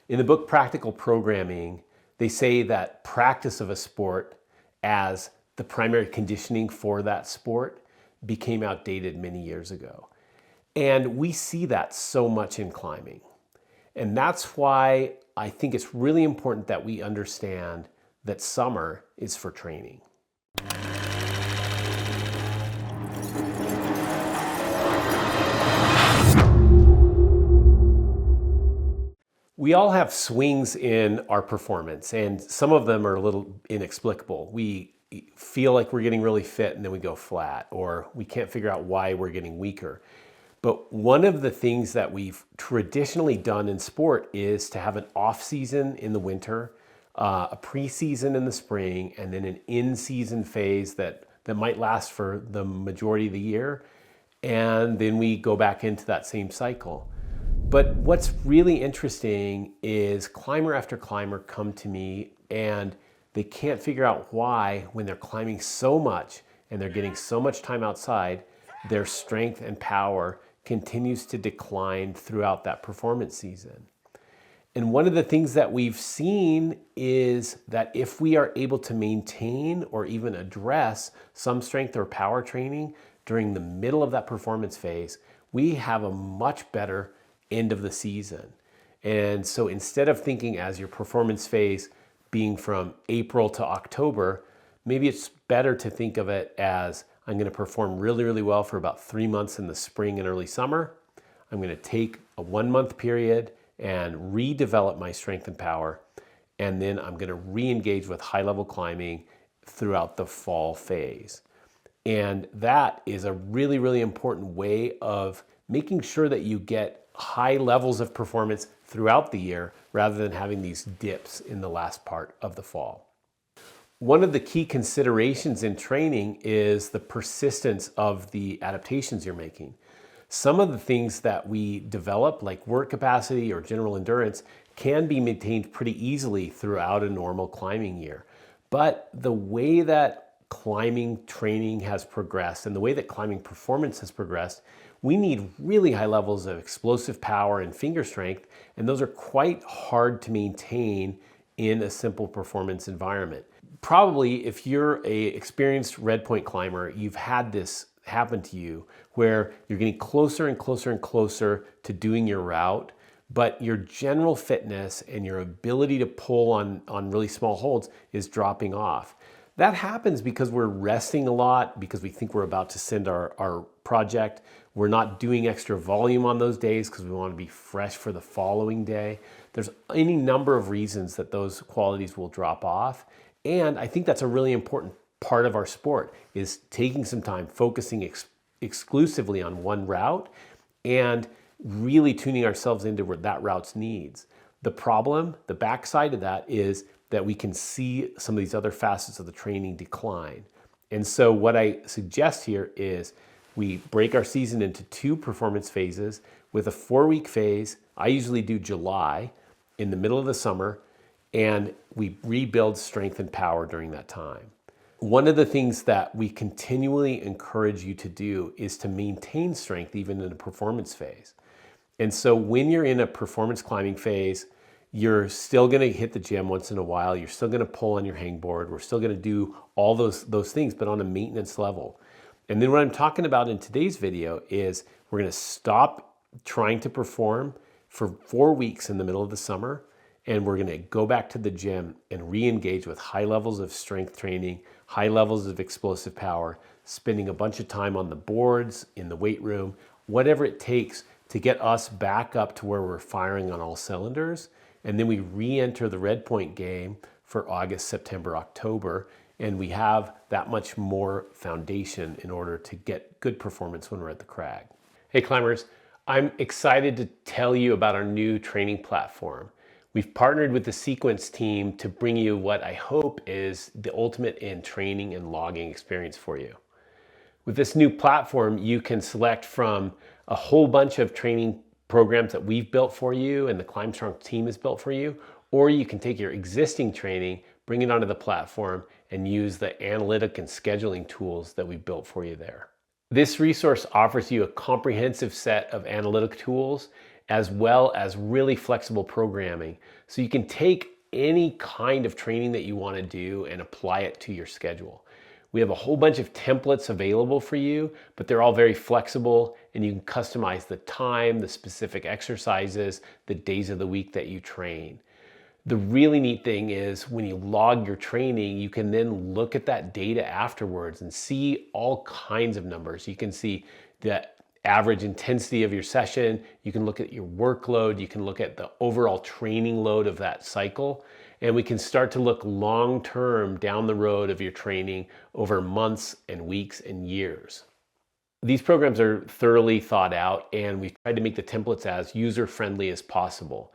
In the book Practical Programming, they say that practice of a sport as the primary conditioning for that sport became outdated many years ago. And we see that so much in climbing. And that's why I think it's really important that we understand that summer is for training. We all have swings in our performance, and some of them are a little inexplicable. We feel like we're getting really fit and then we go flat, or we can't figure out why we're getting weaker. But one of the things that we've traditionally done in sport is to have an off season in the winter, a preseason in the spring, and then an in-season phase that might last for the majority of the year. And then we go back into that same cycle. But what's really interesting is climber after climber come to me and they can't figure out why, when they're climbing so much and they're getting so much time outside, their strength and power continues to decline throughout that performance season. And one of the things that we've seen is that if we are able to maintain or even address some strength or power training during the middle of that performance phase, we have a much better end of the season. And so instead of thinking as your performance phase being from April to October, maybe it's better to think of it as I'm going to perform really, really well for about 3 months in the spring and early summer. I'm going to take a 1 month period and redevelop my strength and power. And then I'm going to re-engage with high level climbing throughout the fall phase. And that is a really, really important way of making sure that you get high levels of performance throughout the year rather than having these dips in the last part of the fall. One of the key considerations in training is the persistence of the adaptations you're making. Some of the things that we develop, like work capacity or general endurance, can be maintained pretty easily throughout a normal climbing year. But the way that climbing training has progressed and the way that climbing performance has progressed, we need really high levels of explosive power and finger strength, and those are quite hard to maintain in a simple performance environment. Probably if you're an experienced red point climber, you've had this happen to you where you're getting closer and closer and closer to doing your route, but your general fitness and your ability to pull on really small holds is dropping off. That happens because we're resting a lot, because we think we're about to send our project. We're not doing extra volume on those days because we want to be fresh for the following day. There's any number of reasons that those qualities will drop off. And I think that's a really important part of our sport, is taking some time, focusing exclusively on one route and really tuning ourselves into that route's needs. The problem, the backside of that, is that we can see some of these other facets of the training decline. And so what I suggest here is we break our season into 2 performance phases with a 4-week phase. I usually do July in the middle of the summer, and we rebuild strength and power during that time. One of the things that we continually encourage you to do is to maintain strength even in a performance phase. And so when you're in a performance climbing phase, you're still going to hit the gym once in a while. You're still going to pull on your hangboard. We're still going to do all those things, but on a maintenance level. And then what I'm talking about in today's video is we're going to stop trying to perform for 4 weeks in the middle of the summer, and we're going to go back to the gym and re-engage with high levels of strength training, high levels of explosive power, spending a bunch of time on the boards, in the weight room, whatever it takes to get us back up to where we're firing on all cylinders. And then we re-enter the red point game for August, September, October, and we have that much more foundation in order to get good performance when we're at the crag. Hey climbers, I'm excited to tell you about our new training platform. We've partnered with the Sequence team to bring you what I hope is the ultimate in training and logging experience for you. With this new platform, you can select from a whole bunch of training programs that we've built for you and the ClimbStrong team has built for you, or you can take your existing training, bring it onto the platform, and use the analytic and scheduling tools that we built for you there. This resource offers you a comprehensive set of analytic tools as well as really flexible programming. So you can take any kind of training that you want to do and apply it to your schedule. We have a whole bunch of templates available for you, but they're all very flexible and you can customize the time, the specific exercises, the days of the week that you train. The really neat thing is when you log your training, you can then look at that data afterwards and see all kinds of numbers. You can see the average intensity of your session, you can look at your workload, you can look at the overall training load of that cycle, and we can start to look long term down the road of your training over months and weeks and years. These programs are thoroughly thought out, and we've tried to make the templates as user-friendly as possible.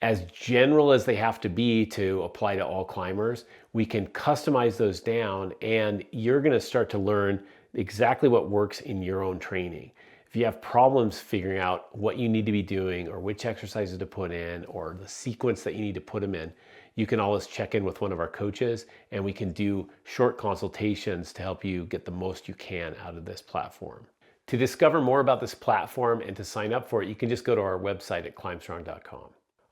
As general as they have to be to apply to all climbers, we can customize those down, and you're going to start to learn exactly what works in your own training. If you have problems figuring out what you need to be doing or which exercises to put in or the sequence that you need to put them in, you can always check in with one of our coaches and we can do short consultations to help you get the most you can out of this platform. To discover more about this platform and to sign up for it, you can just go to our website at climbstrong.com.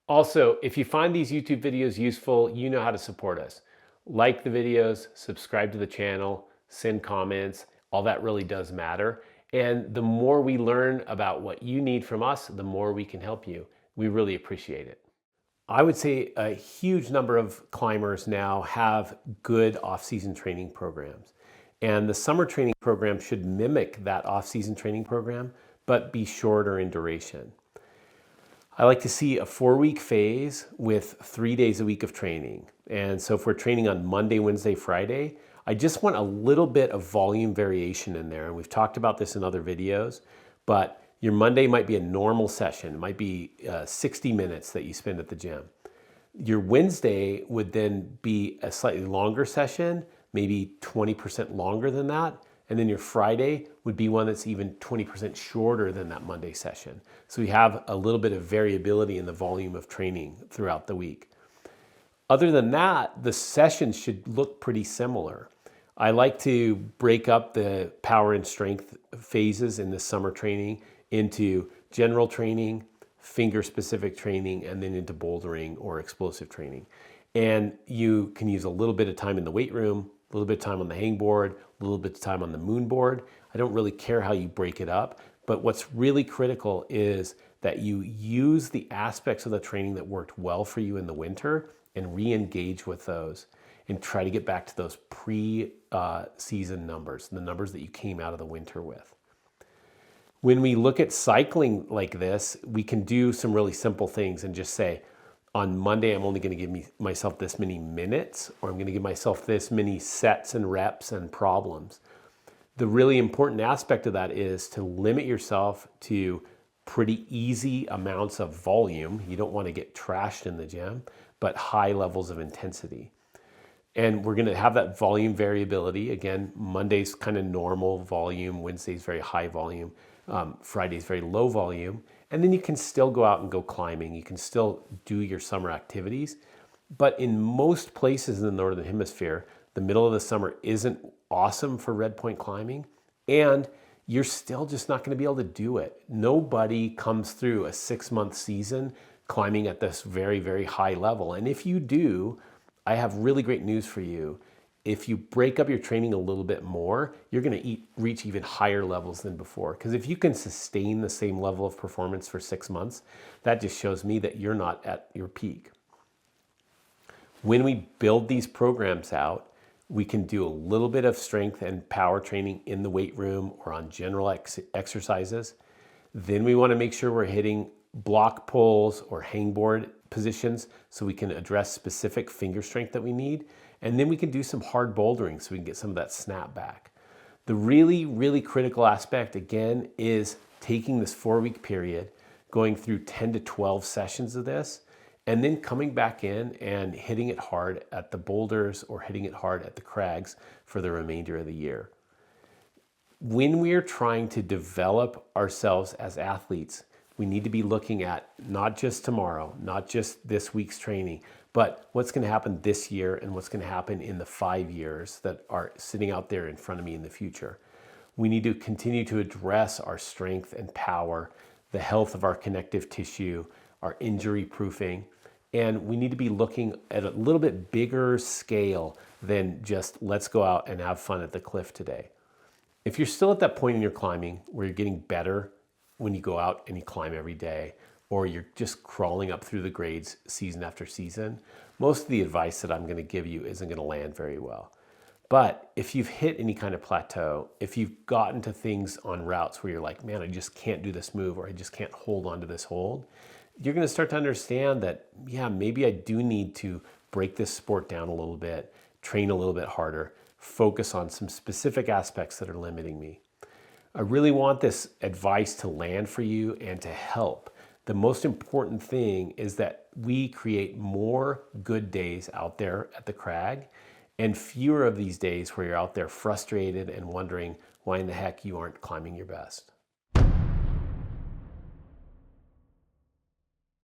Also, if you find these YouTube videos useful, you know how to support us. Like the videos, subscribe to the channel, send comments, all that really does matter. And the more we learn about what you need from us, the more we can help you. We really appreciate it. I would say a huge number of climbers now have good off-season training programs. And the summer training program should mimic that off-season training program, but be shorter in duration. I like to see a 4-week phase with 3 days a week of training. And so if we're training on Monday, Wednesday, Friday, I just want a little bit of volume variation in there. And we've talked about this in other videos, but your Monday might be a normal session. It might be 60 minutes that you spend at the gym. Your Wednesday would then be a slightly longer session, maybe 20% longer than that. And then your Friday would be one that's even 20% shorter than that Monday session. So you have a little bit of variability in the volume of training throughout the week. Other than that, the sessions should look pretty similar. I like to break up the power and strength phases in the summer training into general training, finger-specific training, and then into bouldering or explosive training. And you can use a little bit of time in the weight room, a little bit of time on the hangboard, a little bit of time on the moon board. I don't really care how you break it up, but what's really critical is that you use the aspects of the training that worked well for you in the winter and re-engage with those and try to get back to those pre-season numbers, the numbers that you came out of the winter with. When we look at cycling like this, we can do some really simple things and just say, on Monday, I'm only going to give myself this many minutes, or I'm going to give myself this many sets and reps and problems. The really important aspect of that is to limit yourself to pretty easy amounts of volume. You don't want to get trashed in the gym, but high levels of intensity. And we're going to have that volume variability. Again, Monday's kind of normal volume, Wednesday's very high volume, Friday's very low volume. And then you can still go out and go climbing. You can still do your summer activities. But in most places in the Northern Hemisphere, the middle of the summer isn't awesome for red point climbing. And you're still just not going to be able to do it. Nobody comes through a 6-month season climbing at this very, very high level. And if you do, I have really great news for you. If you break up your training a little bit more, you're going to reach even higher levels than before. Because if you can sustain the same level of performance for 6 months, that just shows me that you're not at your peak. When we build these programs out, we can do a little bit of strength and power training in the weight room or on general exercises. Then we want to make sure we're hitting block pulls or hangboard positions so we can address specific finger strength that we need. And then we can do some hard bouldering so we can get some of that snap back. The really, really critical aspect, again, is taking this 4-week period, going through 10 to 12 sessions of this, and then coming back in and hitting it hard at the boulders or hitting it hard at the crags for the remainder of the year. When we are trying to develop ourselves as athletes, we need to be looking at not just tomorrow, not just this week's training, but what's going to happen this year and what's going to happen in the 5 years that are sitting out there in front of me in the future. We need to continue to address our strength and power the health of our connective tissue, our injury proofing, and we need to be looking at a little bit bigger scale than just let's go out and have fun at the cliff today. If you're still at that point in your climbing where you're getting better when you go out and you climb every day, or you're just crawling up through the grades season after season, most of the advice that I'm going to give you isn't going to land very well. But if you've hit any kind of plateau, if you've gotten to things on routes where you're like, man, I just can't do this move, or I just can't hold on to this hold, you're going to start to understand that, yeah, maybe I do need to break this sport down a little bit, train a little bit harder, focus on some specific aspects that are limiting me. I really want this advice to land for you and to help. The most important thing is that we create more good days out there at the crag and fewer of these days where you're out there frustrated and wondering why in the heck you aren't climbing your best.